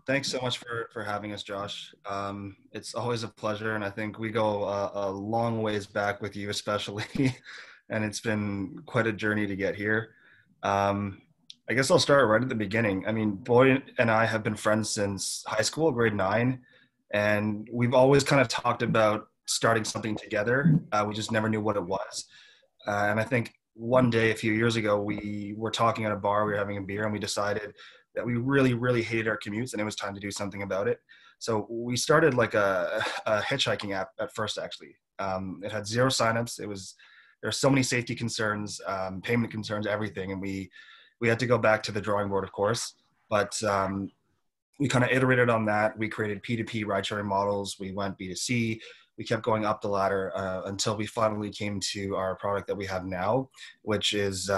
Thanks so much for having us, Josh. It's always a pleasure, and I think we go a long ways back with you, especially, and it's been quite a journey to get here. Um, I guess I'll start right at the beginning. I mean, Boyd and I have been friends since high school, grade nine, and we've always kind of talked about starting something together. We just never knew what it was. And I think one day a few years ago, we were talking at a bar, we were having a beer, and we decided that we really, really hated our commutes and it was time to do something about it. So we started like a hitchhiking app at first, actually. It had zero signups. There are so many safety concerns, payment concerns, everything. And we had to go back to the drawing board, of course. But we kind of iterated on that. We created P2P ride sharing models. We went B2C. We kept going up the ladder until we finally came to our product that we have now, which is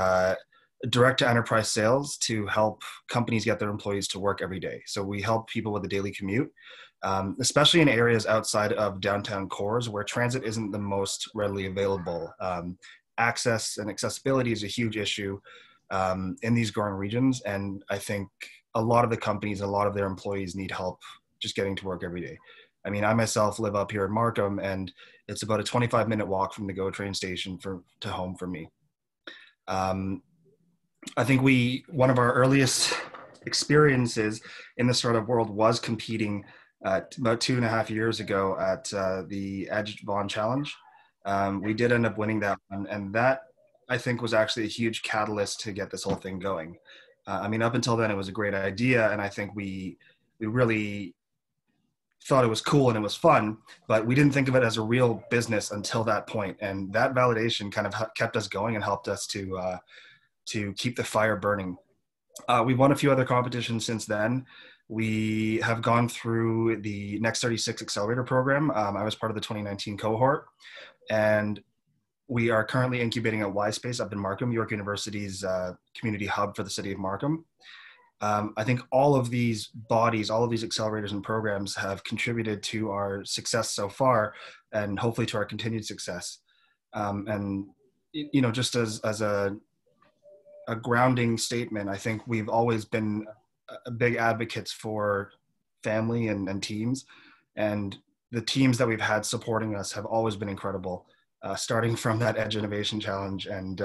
direct to enterprise sales to help companies get their employees to work every day. So we help people with the daily commute, especially in areas outside of downtown cores where transit isn't the most readily available. Access and accessibility is a huge issue in these growing regions. And I think a lot of the companies, a lot of their employees need help just getting to work every day. I mean, I myself live up here in Markham, and it's about a 25-minute walk from the GO train station to home for me. Um, I think one of our earliest experiences in the startup world was competing about 2.5 years ago at the EDGEy Challenge. We did end up winning that one, and that I think was actually a huge catalyst to get this whole thing going. I mean, up until then, it was a great idea, and I think we really thought it was cool and it was fun, but we didn't think of it as a real business until that point. And that validation kind of kept us going and helped us to keep the fire burning. We've won a few other competitions since then. We have gone through the Next 36 Accelerator program. I was part of the 2019 cohort, and we are currently incubating at Y Space up in Markham, York University's community hub for the city of Markham. I think all of these bodies, all of these accelerators and programs have contributed to our success so far, and hopefully to our continued success. And just as a grounding statement, I think we've always been big advocates for family and teams, and the teams that we've had supporting us have always been incredible. Starting from that Edge Innovation Challenge and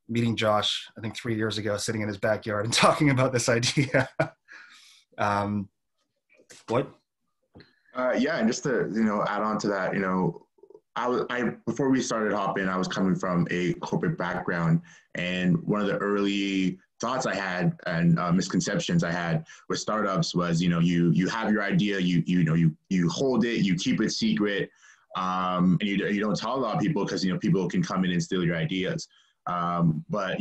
meeting Josh, I think 3 years ago, sitting in his backyard and talking about this idea. What? Yeah, and just to add on to that, I before we started Hopin, I was coming from a corporate background, and one of the early thoughts I had and misconceptions I had with startups was, you have your idea, you hold it, you keep it secret, and you don't tell a lot of people because people can come in and steal your ideas. But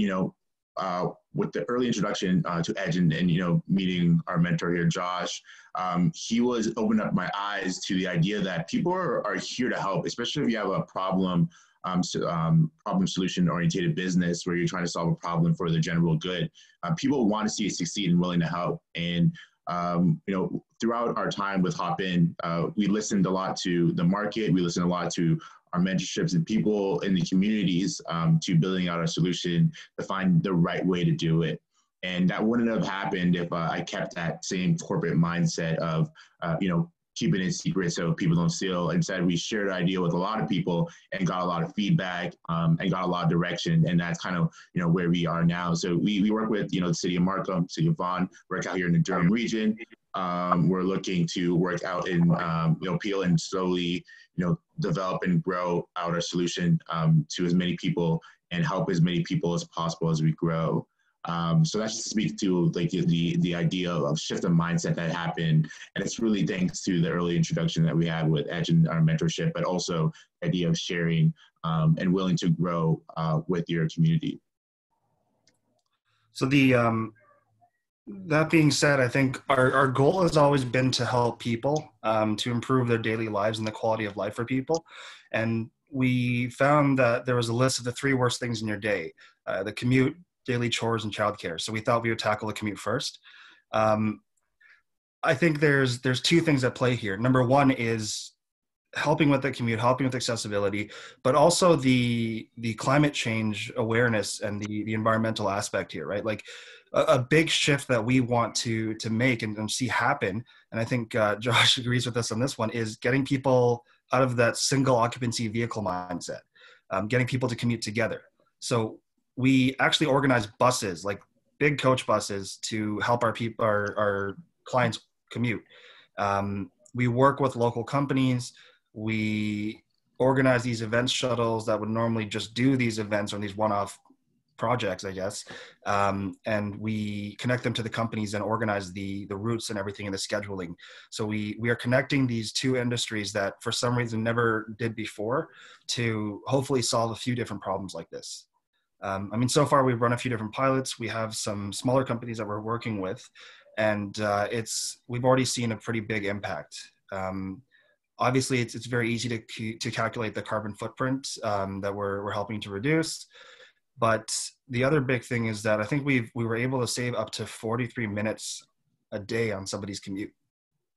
with the early introduction to Edge and meeting our mentor here, Josh, he was opening up my eyes to the idea that people are here to help, especially if you have a problem solution oriented business where you're trying to solve a problem for the general good. People want to see it succeed and willing to help. And throughout our time with Hopin, we listened a lot to the market. We listened a lot to our mentorships and people in the communities to building out our solution to find the right way to do it. And that wouldn't have happened if I kept that same corporate mindset of, keeping it secret so people don't steal. Instead, we shared our idea with a lot of people and got a lot of feedback and got a lot of direction. And that's kind of, where we are now. So we work with, the city of Markham, city of Vaughan, work out here in the Durham region. We're looking to work out in, Peel and slowly, develop and grow out our solution to as many people and help as many people as possible as we grow. So that just speaks to like the idea of shift of mindset that happened. And it's really thanks to the early introduction that we had with Edge and our mentorship, but also the idea of sharing and willing to grow with your community. So that being said, I think our goal has always been to help people to improve their daily lives and the quality of life for people. And we found that there was a list of the 3 worst things in your day: the commute, daily chores, and childcare. So we thought we would tackle the commute first. I think there's 2 things at play here. Number one is helping with the commute, helping with accessibility, but also the climate change awareness and the environmental aspect here, right? Like a big shift that we want to make and see happen, and I think Josh agrees with us on this one, is getting people out of that single occupancy vehicle mindset, getting people to commute together. So we actually organize buses, like big coach buses, to help our clients commute. We work with local companies. We organize these event shuttles that would normally just do these events or these one-off projects, I guess, and we connect them to the companies and organize the routes and everything and the scheduling. So we are connecting these two industries that for some reason never did before, to hopefully solve a few different problems like this. I mean, so far we've run a few different pilots. We have some smaller companies that we're working with, and we've already seen a pretty big impact. Obviously, it's very easy to calculate the carbon footprint that we're helping to reduce. But the other big thing is that I think we were able to save up to 43 minutes a day on somebody's commute.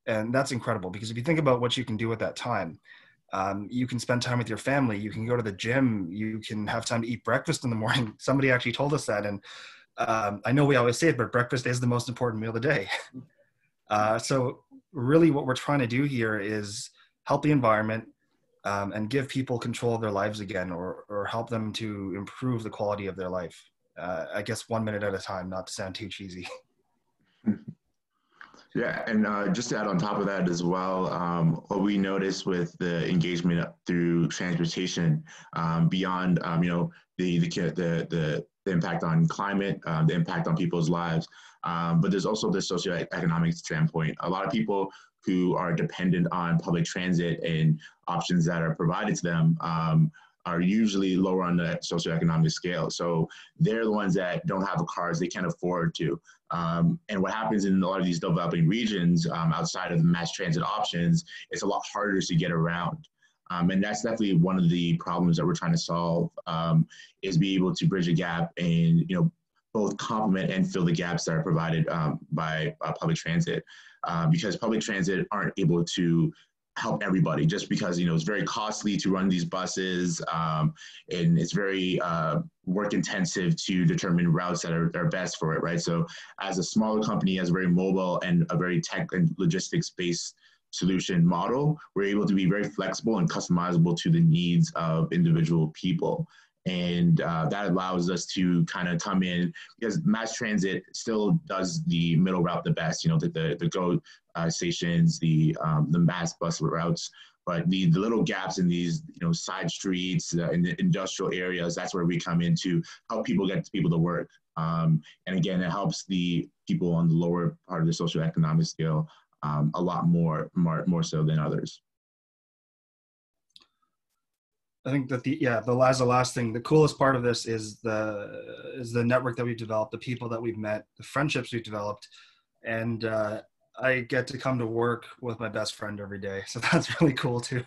And that's incredible, because if you think about what you can do with that time, you can spend time with your family, you can go to the gym, you can have time to eat breakfast in the morning. Somebody actually told us that. And I know we always say it, but breakfast is the most important meal of the day. So really what we're trying to do here is help the environment, and give people control of their lives again, or help them to improve the quality of their life. I guess 1 minute at a time, not to sound too cheesy. Yeah, and just to add on top of that as well, what we noticed with the engagement through transportation, beyond the impact on climate, the impact on people's lives, but there's also the socioeconomic standpoint. A lot of people who are dependent on public transit and options that are provided to them are usually lower on the socioeconomic scale. So they're the ones that don't have the cars they can't afford to. And what happens in a lot of these developing regions, outside of the mass transit options, it's a lot harder to get around. And that's definitely one of the problems that we're trying to solve, is be able to bridge a gap and, both complement and fill the gaps that are provided by public transit, because public transit aren't able to help everybody, just because it's very costly to run these buses, and it's very work intensive to determine routes that are best for it, right? So as a smaller company, as very mobile and a very tech and logistics based solution model, we're able to be very flexible and customizable to the needs of individual people. And that allows us to kind of come in, because mass transit still does the middle route the best, the GO stations, the mass bus routes. But the little gaps in these, side streets, in the industrial areas, that's where we come in to help people get people to work. And again, it helps the people on the lower part of the socioeconomic scale a lot more so than others. I think that the last thing, the coolest part of this is the network that we've developed, the people that we've met, the friendships we've developed, and I get to come to work with my best friend every day, so that's really cool too.